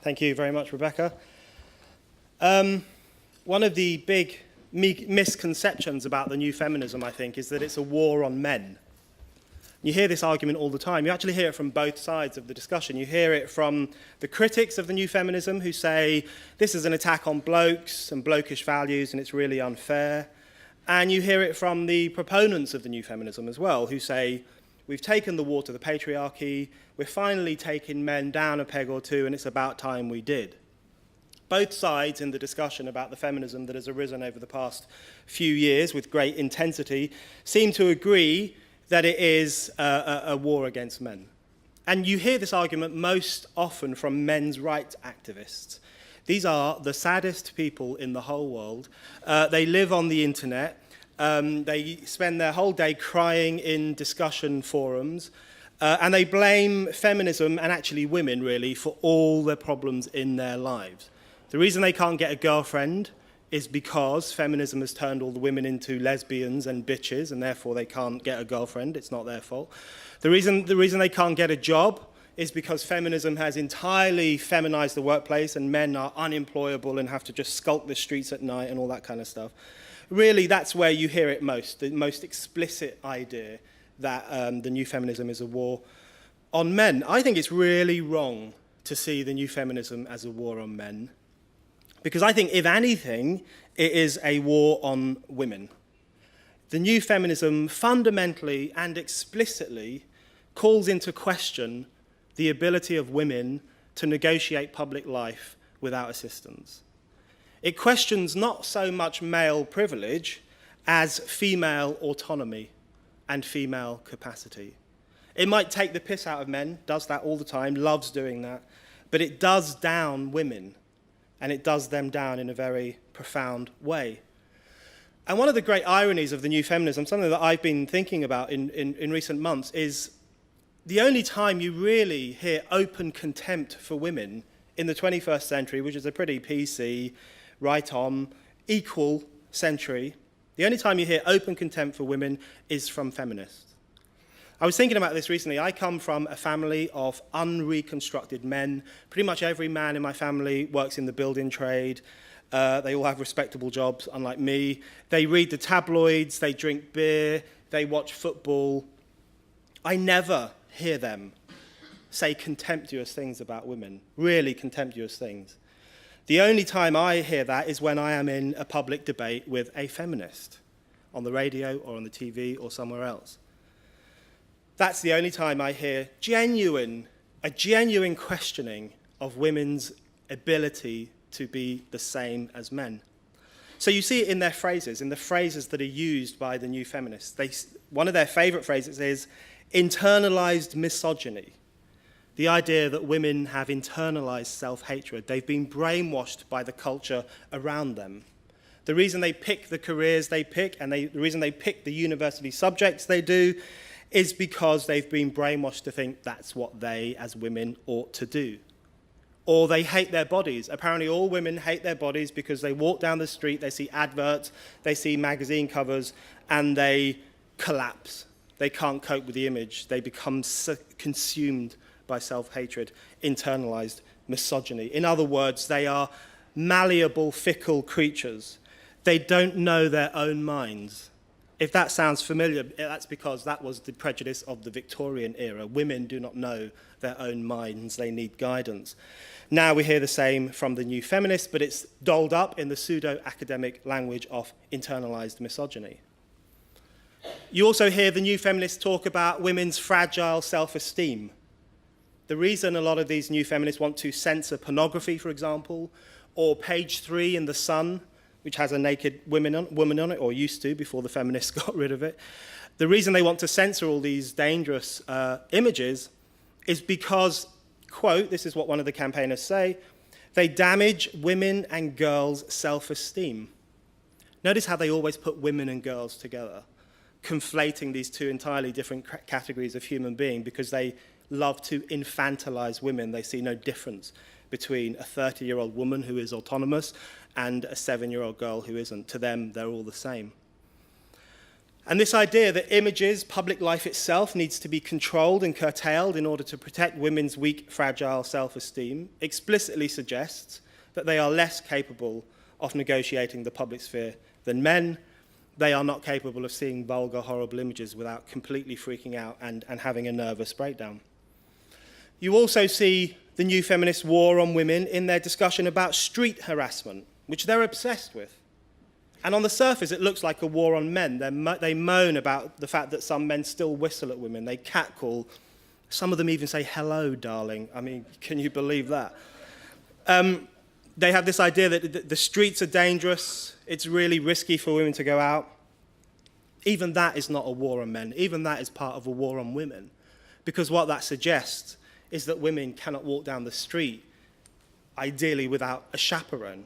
Thank you very much, Rebecca. One of the big misconceptions about the new feminism, I think, is that it's a war on men. You hear this argument all the time. You actually hear it from both sides of the discussion. You hear it from the critics of the new feminism who say this is an attack on blokes and blokish values and it's really unfair. And you hear it from the proponents of the new feminism as well, who say we've taken the war to the patriarchy, we're finally taking men down a peg or two, and it's about time we did. Both sides in the discussion about the feminism that has arisen over the past few years with great intensity seem to agree that it is a war against men. And you hear this argument most often from men's rights activists. These are the saddest people in the whole world. They live on the internet. They spend their whole day crying in discussion forums. And they blame feminism, and actually women really, for all their problems in their lives. The reason they can't get a girlfriend is because feminism has turned all the women into lesbians and bitches, and therefore they can't get a girlfriend. It's not their fault. The reason they can't get a job is because feminism has entirely feminized the workplace, and men are unemployable and have to just skulk the streets at night and all that kind of stuff. Really, that's where you hear it most, the most explicit idea that the new feminism is a war on men. I think it's really wrong to see the new feminism as a war on men, because I think, if anything, it is a war on women. The new feminism fundamentally and explicitly calls into question the ability of women to negotiate public life without assistance. It questions not so much male privilege as female autonomy and female capacity. It might take the piss out of men, does that all the time, loves doing that, but it does down women. And it does them down in a very profound way. And one of the great ironies of the new feminism, something that I've been thinking about in recent months, is the only time you really hear open contempt for women in the 21st century, which is a pretty PC, right-on, equal century, the only time you hear open contempt for women is from feminists. I was thinking about this recently. I come from a family of unreconstructed men. Pretty much every man in my family works in the building trade. They all have respectable jobs, unlike me. They read the tabloids, they drink beer, they watch football. I never hear them say contemptuous things about women, really contemptuous things. The only time I hear that is when I am in a public debate with a feminist, on the radio or on the TV or somewhere else. That's the only time I hear a genuine questioning of women's ability to be the same as men. So you see it in their phrases, in the phrases that are used by the new feminists. One of their favorite phrases is internalized misogyny. The idea that women have internalized self-hatred. They've been brainwashed by the culture around them. The reason they pick the careers they pick, and the reason they pick the university subjects they do, is because they've been brainwashed to think that's what they, as women, ought to do. Or they hate their bodies. Apparently all women hate their bodies because they walk down the street, they see adverts, they see magazine covers, and they collapse. They can't cope with the image. They become consumed by self-hatred, internalized misogyny. In other words, they are malleable, fickle creatures. They don't know their own minds. If that sounds familiar, that's because that was the prejudice of the Victorian era. Women do not know their own minds. They need guidance. Now we hear the same from the new feminists, but it's dolled up in the pseudo-academic language of internalized misogyny. You also hear the new feminists talk about women's fragile self-esteem. The reason a lot of these new feminists want to censor pornography, for example, or page 3 in The Sun, which has a naked woman on it, or used to before the feminists got rid of it. The reason they want to censor all these dangerous images is because, quote, this is what one of the campaigners say, they damage women and girls' self-esteem. Notice how they always put women and girls together, conflating these two entirely different categories of human being because they love to infantilize women. They see no difference between a 30-year-old woman who is autonomous and a 7-year-old girl who isn't. To them, they're all the same. And this idea that images, public life itself, needs to be controlled and curtailed in order to protect women's weak, fragile self-esteem explicitly suggests that they are less capable of negotiating the public sphere than men. They are not capable of seeing vulgar, horrible images without completely freaking out and having a nervous breakdown. You also see the new feminist war on women in their discussion about street harassment, which they're obsessed with. And on the surface, it looks like a war on men. They moan about the fact that some men still whistle at women. They catcall. Some of them even say, "Hello, darling." I mean, can you believe that? They have this idea that the streets are dangerous. It's really risky for women to go out. Even that is not a war on men. Even that is part of a war on women. Because what that suggests is that women cannot walk down the street, ideally without a chaperone,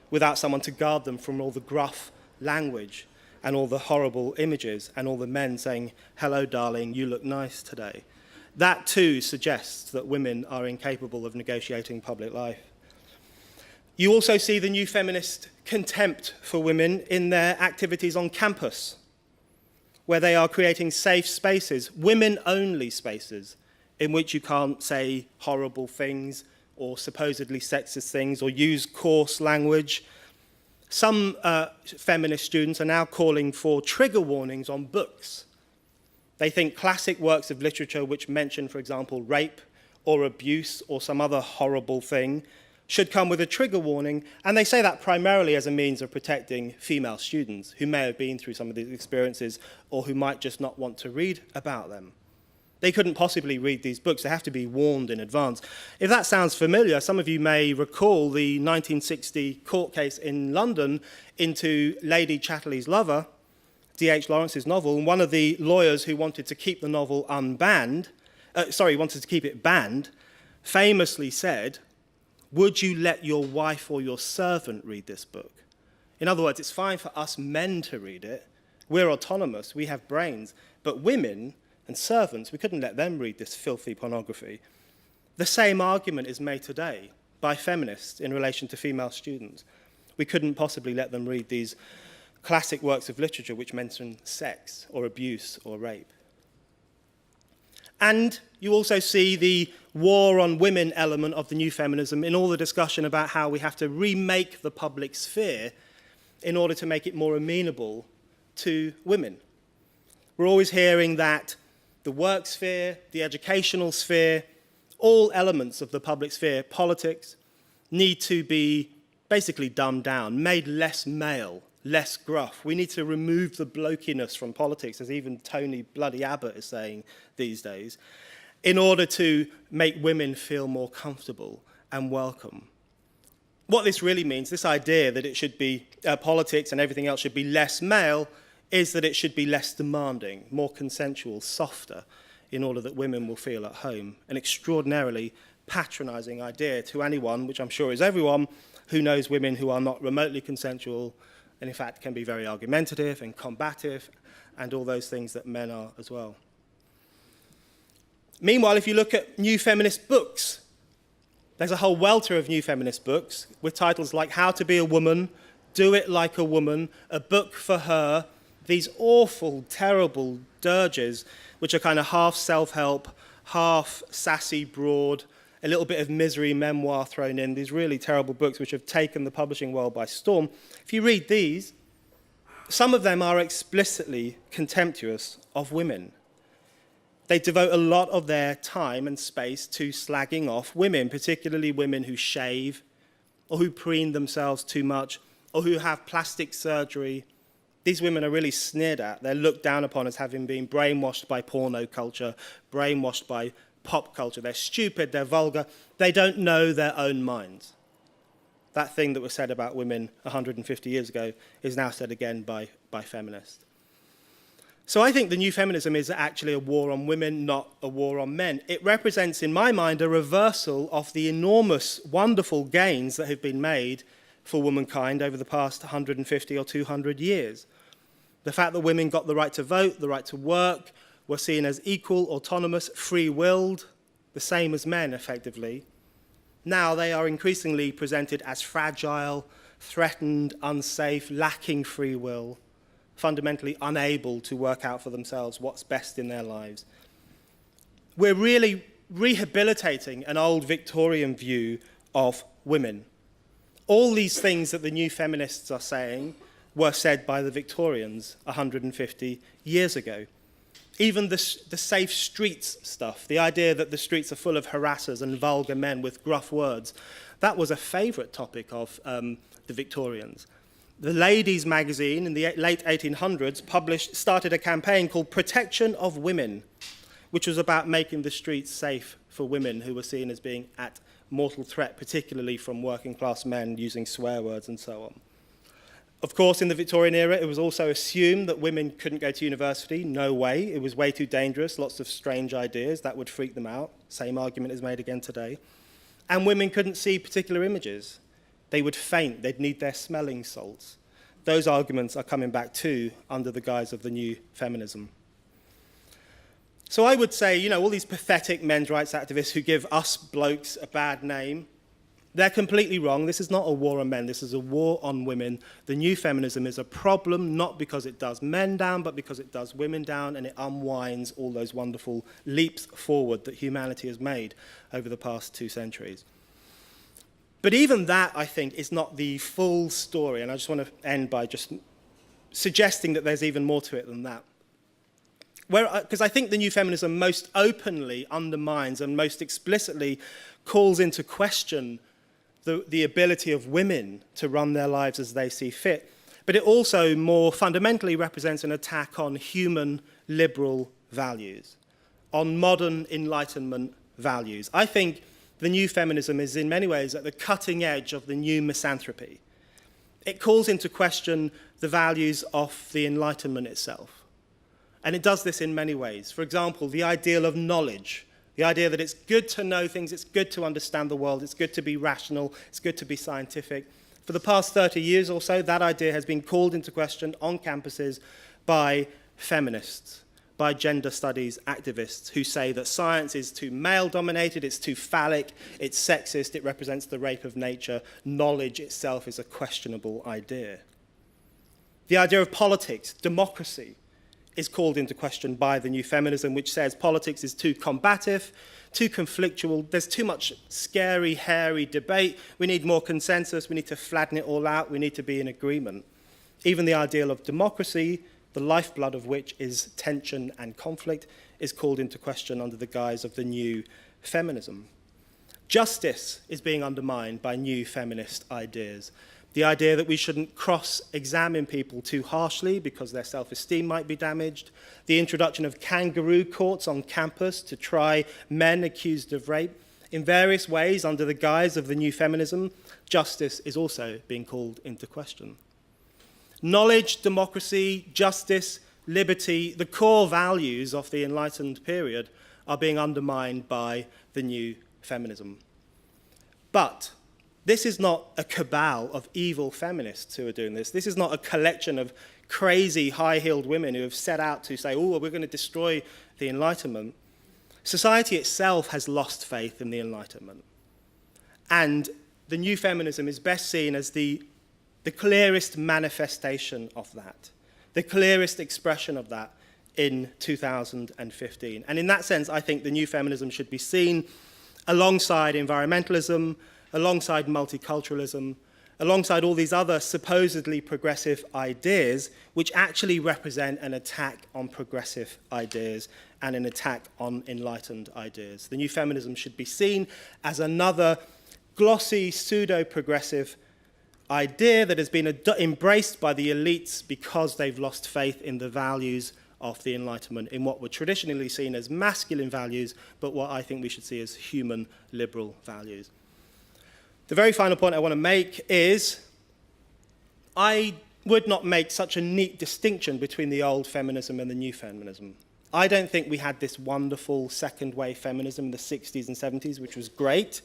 without someone to guard them from all the gruff language and all the horrible images and all the men saying, "Hello, darling, you look nice today." That too suggests that women are incapable of negotiating public life. You also see the new feminist contempt for women in their activities on campus, where they are creating safe spaces, women-only spaces, in which you can't say horrible things or supposedly sexist things or use coarse language. Some feminist students are now calling for trigger warnings on books. They think classic works of literature which mention, for example, rape or abuse or some other horrible thing should come with a trigger warning, and they say that primarily as a means of protecting female students who may have been through some of these experiences or who might just not want to read about them. They couldn't possibly read these books. They have to be warned in advance. If that sounds familiar, some of you may recall the 1960 court case in London into Lady Chatterley's Lover, D.H. Lawrence's novel, and one of the lawyers who wanted to keep the novel wanted to keep it banned, famously said, "Would you let your wife or your servant read this book?" In other words, it's fine for us men to read it. We're autonomous, we have brains, but women and servants, we couldn't let them read this filthy pornography. The same argument is made today by feminists in relation to female students. We couldn't possibly let them read these classic works of literature which mention sex or abuse or rape. And you also see the war on women element of the new feminism in all the discussion about how we have to remake the public sphere in order to make it more amenable to women. We're always hearing that the work sphere, the educational sphere, all elements of the public sphere, politics, need to be basically dumbed down, made less male, less gruff. We need to remove the blokiness from politics, as even Tony bloody Abbott is saying these days, in order to make women feel more comfortable and welcome. What this really means, this idea that it should be politics and everything else should be less male, is that it should be less demanding, more consensual, softer, in order that women will feel at home. An extraordinarily patronizing idea to anyone, which I'm sure is everyone, who knows women who are not remotely consensual and in fact can be very argumentative and combative and all those things that men are as well. Meanwhile, if you look at new feminist books, there's a whole welter of new feminist books with titles like How to Be a Woman, Do It Like a Woman, A Book for Her, these awful, terrible dirges, which are kind of half self-help, half sassy, broad, a little bit of misery memoir thrown in, these really terrible books which have taken the publishing world by storm. If you read these, some of them are explicitly contemptuous of women. They devote a lot of their time and space to slagging off women, particularly women who shave, or who preen themselves too much, or who have plastic surgery. These women are really sneered at. They're looked down upon as having been brainwashed by porno culture, brainwashed by pop culture. They're stupid, they're vulgar, they don't know their own minds. That thing that was said about women 150 years ago is now said again by feminists. So I think the new feminism is actually a war on women, not a war on men. It represents, in my mind, a reversal of the enormous, wonderful gains that have been made for womankind over the past 150 or 200 years. The fact that women got the right to vote, the right to work, were seen as equal, autonomous, free-willed, the same as men, effectively. Now they are increasingly presented as fragile, threatened, unsafe, lacking free will, fundamentally unable to work out for themselves what's best in their lives. We're really rehabilitating an old Victorian view of women. All these things that the new feminists are saying were said by the Victorians 150 years ago. Even the safe streets stuff, the idea that the streets are full of harassers and vulgar men with gruff words, that was a favourite topic of the Victorians. The Ladies' magazine in the late 1800s started a campaign called Protection of Women, which was about making the streets safe for women who were seen as being at mortal threat, particularly from working class men using swear words and so on. Of course, in the Victorian era, it was also assumed that women couldn't go to university. No way. It was way too dangerous. Lots of strange ideas. That would freak them out. Same argument is made again today. And women couldn't see particular images. They would faint. They'd need their smelling salts. Those arguments are coming back too under the guise of the new feminism. So I would say, all these pathetic men's rights activists who give us blokes a bad name, they're completely wrong. This is not a war on men. This is a war on women. The new feminism is a problem, not because it does men down, but because it does women down, and it unwinds all those wonderful leaps forward that humanity has made over the past 2 centuries. But even that, I think, is not the full story, and I just want to end by just suggesting that there's even more to it than that. Because I think the new feminism most openly undermines and most explicitly calls into question the ability of women to run their lives as they see fit. But it also more fundamentally represents an attack on human liberal values, on modern Enlightenment values. I think the new feminism is in many ways at the cutting edge of the new misanthropy. It calls into question the values of the Enlightenment itself. And it does this in many ways. For example, the ideal of knowledge, the idea that it's good to know things, it's good to understand the world, it's good to be rational, it's good to be scientific. For the past 30 years or so, that idea has been called into question on campuses by feminists, by gender studies activists who say that science is too male-dominated, it's too phallic, it's sexist, it represents the rape of nature, knowledge itself is a questionable idea. The idea of politics, democracy, is called into question by the new feminism, which says politics is too combative, too conflictual, there's too much scary, hairy debate, we need more consensus, we need to flatten it all out, we need to be in agreement. Even the ideal of democracy, the lifeblood of which is tension and conflict, is called into question under the guise of the new feminism. Justice is being undermined by new feminist ideas. The idea that we shouldn't cross-examine people too harshly because their self-esteem might be damaged. The introduction of kangaroo courts on campus to try men accused of rape. In various ways, under the guise of the new feminism, justice is also being called into question. Knowledge, democracy, justice, liberty, the core values of the Enlightened period are being undermined by the new feminism. But this is not a cabal of evil feminists who are doing this. This is not a collection of crazy high-heeled women who have set out to say, oh, we're going to destroy the Enlightenment. Society itself has lost faith in the Enlightenment. And the new feminism is best seen as the clearest manifestation of that, the clearest expression of that in 2015. And in that sense, I think the new feminism should be seen alongside environmentalism, alongside multiculturalism, alongside all these other supposedly progressive ideas, which actually represent an attack on progressive ideas and an attack on enlightened ideas. The new feminism should be seen as another glossy, pseudo-progressive idea that has been embraced by the elites because they've lost faith in the values of the Enlightenment, in what were traditionally seen as masculine values, but what I think we should see as human liberal values. The very final point I want to make is I would not make such a neat distinction between the old feminism and the new feminism. I don't think we had this wonderful second-wave feminism in the 60s and 70s, which was great,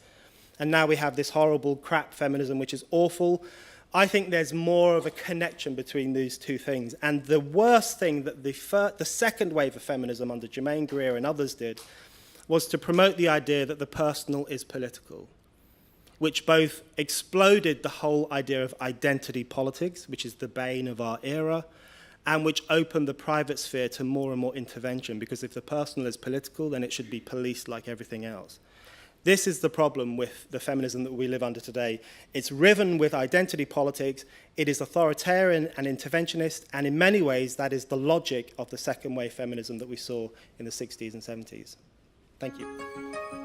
and now we have this horrible crap feminism, which is awful. I think there's more of a connection between these two things. And the worst thing that the second wave of feminism under Germaine Greer and others did was to promote the idea that the personal is political, which both exploded the whole idea of identity politics, which is the bane of our era, and which open the private sphere to more and more intervention, because if the personal is political, then it should be policed like everything else. This is the problem with the feminism that we live under today. It's riven with identity politics, it is authoritarian and interventionist, and in many ways that is the logic of the second wave feminism that we saw in the 60s and 70s. Thank you.